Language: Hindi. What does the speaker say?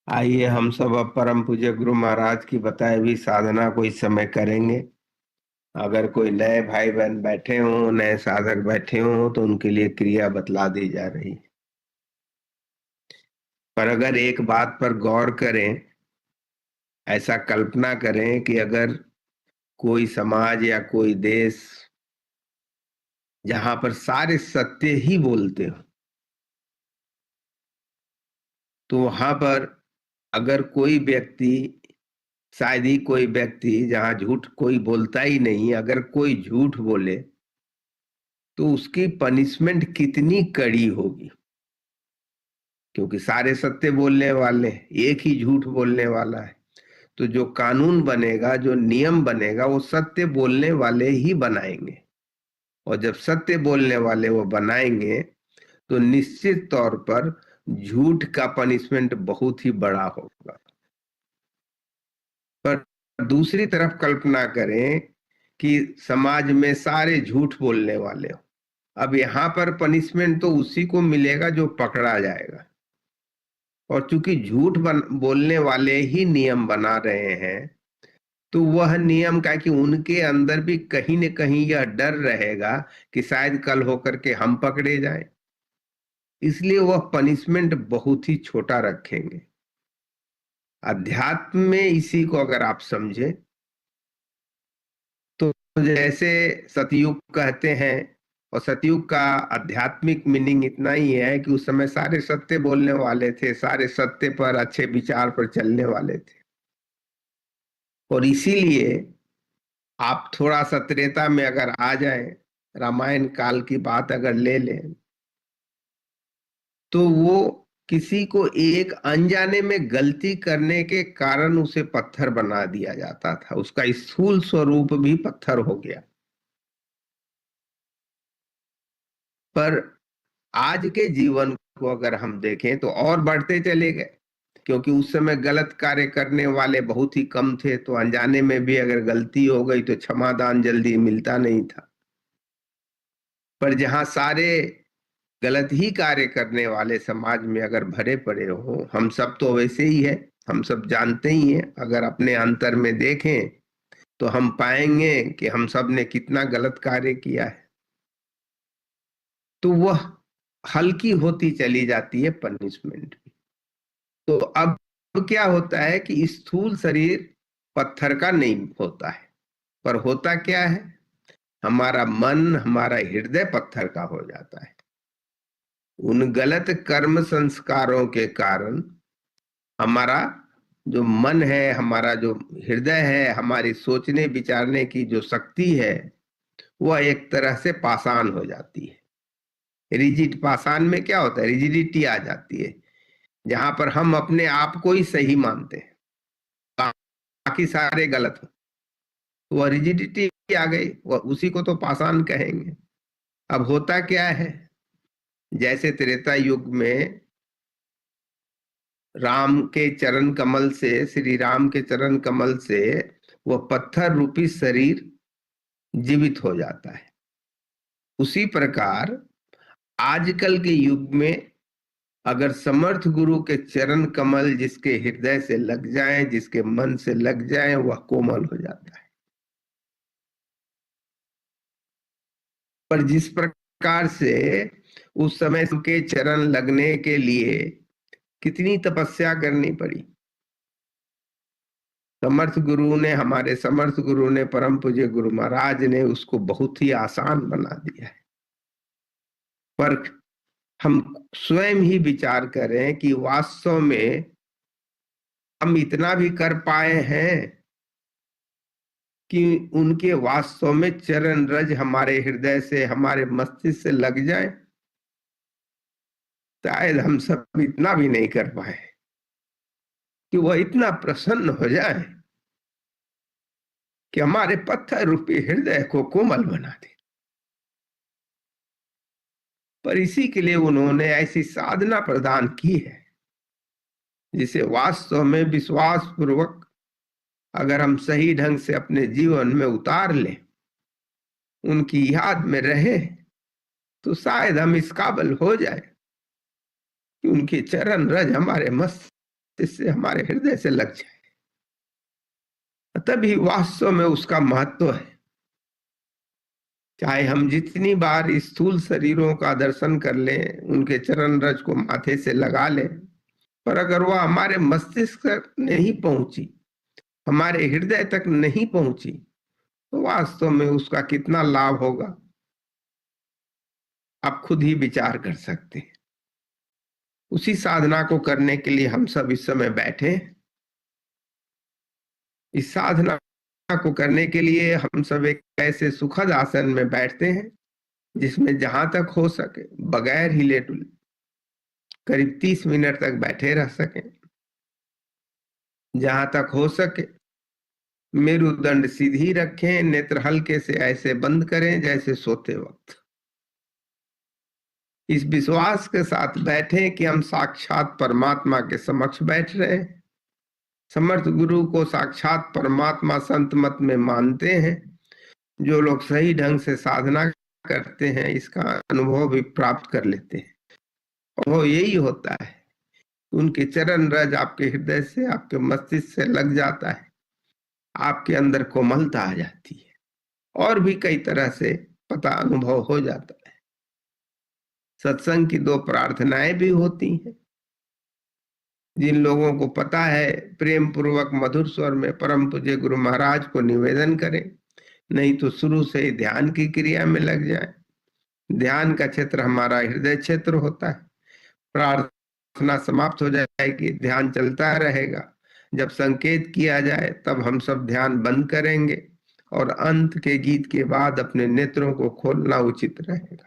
आइए हम सब अब परम पूज्य गुरु महाराज की बताई हुई साधना को इस समय करेंगे। अगर कोई नए भाई बहन बैठे हों, नए साधक बैठे हों, तो उनके लिए क्रिया बतला दी जा रही है। पर अगर एक बात पर गौर करें, ऐसा कल्पना करें कि अगर कोई समाज या कोई देश जहां पर सारे सत्य ही बोलते हो, तो वहां पर अगर कोई व्यक्ति, शायद ही कोई व्यक्ति जहां झूठ कोई बोलता ही नहीं, अगर कोई झूठ बोले तो उसकी पनिशमेंट कितनी कड़ी होगी। क्योंकि सारे सत्य बोलने वाले हैं, एक ही झूठ बोलने वाला है। तो जो कानून बनेगा, जो नियम बनेगा, वो सत्य बोलने वाले ही बनाएंगे। और जब सत्य बोलने वाले वो बनाएंगे तो निश्चित तौर पर झूठ का पनिशमेंट बहुत ही बड़ा होगा। पर दूसरी तरफ कल्पना करें कि समाज में सारे झूठ बोलने वाले हो। अब यहां पर पनिशमेंट तो उसी को मिलेगा जो पकड़ा जाएगा। और चूंकि बोलने वाले ही नियम बना रहे हैं, तो वह नियम का कि उनके अंदर भी कहीं न कहीं यह डर रहेगा कि शायद कल होकर के हम पकड़े जाएं। इसलिए वह पनिशमेंट बहुत ही छोटा रखेंगे। अध्यात्म में इसी को अगर आप समझे तो जैसे सतयुग कहते हैं, और सतयुग का आध्यात्मिक मीनिंग इतना ही है कि उस समय सारे सत्य बोलने वाले थे, सारे सत्य पर, अच्छे विचार पर चलने वाले थे। और इसीलिए आप थोड़ा सा त्रेता में अगर आ जाएं, रामायण काल की बात अगर ले लें, तो वो किसी को एक अनजाने में गलती करने के कारण उसे पत्थर बना दिया जाता था, उसका स्थूल स्वरूप भी पत्थर हो गया। पर आज के जीवन को अगर हम देखें तो और बढ़ते चले गए, क्योंकि उस समय गलत कार्य करने वाले बहुत ही कम थे, तो अनजाने में भी अगर गलती हो गई तो क्षमादान जल्दी मिलता नहीं था। पर जहां सारे गलत ही कार्य करने वाले समाज में अगर भरे पड़े हो, हम सब तो वैसे ही है, हम सब जानते ही हैं। अगर अपने अंतर में देखें तो हम पाएंगे कि हम सब ने कितना गलत कार्य किया है। तो वह हल्की होती चली जाती है पनिशमेंट। तो अब क्या होता है कि स्थूल शरीर पत्थर का नहीं होता है, पर होता क्या है, हमारा मन, हमारा हृदय पत्थर का हो जाता है। उन गलत कर्म संस्कारों के कारण हमारा जो मन है, हमारा जो हृदय है, हमारी सोचने विचारने की जो शक्ति है, वह एक तरह से पाषाण हो जाती है। रिजिड, पाषाण में क्या होता है, रिजिडिटी आ जाती है, जहां पर हम अपने आप को ही सही मानते हैं, बाकी सारे गलत हो। वह रिजिडिटी आ गई, वह उसी को तो पाषाण कहेंगे। अब होता क्या है, जैसे त्रेता युग में राम के चरण कमल से, श्री राम के चरण कमल से वह पत्थर रूपी शरीर जीवित हो जाता है, उसी प्रकार आजकल के युग में अगर समर्थ गुरु के चरण कमल जिसके हृदय से लग जाए, जिसके मन से लग जाए, वह कोमल हो जाता है। पर जिस प्रकार से उस समय के चरण लगने के लिए कितनी तपस्या करनी पड़ी, समर्थ गुरु ने, हमारे समर्थ गुरु ने, परम पूज्य गुरु महाराज ने उसको बहुत ही आसान बना दिया है। पर हम स्वयं ही विचार करें कि वास्तव में हम इतना भी कर पाए हैं कि उनके वास्तव में चरण रज हमारे हृदय से, हमारे मस्तिष्क से लग जाए। शायद हम सब इतना भी नहीं कर पाए कि वह इतना प्रसन्न हो जाए कि हमारे पत्थर रूपी हृदय को कोमल बना दे। पर इसी के लिए उन्होंने ऐसी साधना प्रदान की है जिसे वास्तव में विश्वास पूर्वक अगर हम सही ढंग से अपने जीवन में उतार लें, उनकी याद में रहे, तो शायद हम इस काबिल हो जाए कि उनके चरण रज हमारे मस्त मस्तिष्क से, हमारे हृदय से लग जाए, तभी वास्तव में उसका महत्व है। चाहे हम जितनी बार स्थूल शरीरों का दर्शन कर लें, उनके चरण रज को माथे से लगा लें, पर अगर वह हमारे मस्तिष्क तक नहीं पहुंची, हमारे हृदय तक नहीं पहुंची, तो वास्तव में उसका कितना लाभ होगा, आप खुद ही विचार कर सकते हैं। उसी साधना को करने के लिए हम सब इस समय बैठे। इस साधना को करने के लिए हम सब एक ऐसे सुखद आसन में बैठते हैं जिसमें जहां तक हो सके बगैर हिले डुले करीब 30 मिनट तक बैठे रह सकें। जहां तक हो सके मेरुदंड सीधी रखें, नेत्र हल्के से ऐसे बंद करें जैसे सोते वक्त। इस विश्वास के साथ बैठें कि हम साक्षात परमात्मा के समक्ष बैठ रहे हैं। समर्थ गुरु को साक्षात परमात्मा संत मत में मानते हैं। जो लोग सही ढंग से साधना करते हैं, इसका अनुभव भी प्राप्त कर लेते हैं। और वो यही होता है, उनके चरण रज आपके हृदय से, आपके मस्तिष्क से लग जाता है, आपके अंदर कोमलता आ जाती है, और भी कई तरह से पता अनुभव हो जाता है। सत्संग की 2 प्रार्थनाएं भी होती हैं। जिन लोगों को पता है, प्रेम पूर्वक मधुर स्वर में परम पूज्य गुरु महाराज को निवेदन करें, नहीं तो शुरू से ही ध्यान की क्रिया में लग जाए। ध्यान का क्षेत्र हमारा हृदय क्षेत्र होता है। प्रार्थना समाप्त हो जाएगी, ध्यान चलता रहेगा। जब संकेत किया जाए तब हम सब ध्यान बंद करेंगे और अंत के गीत के बाद अपने नेत्रों को खोलना उचित रहेगा।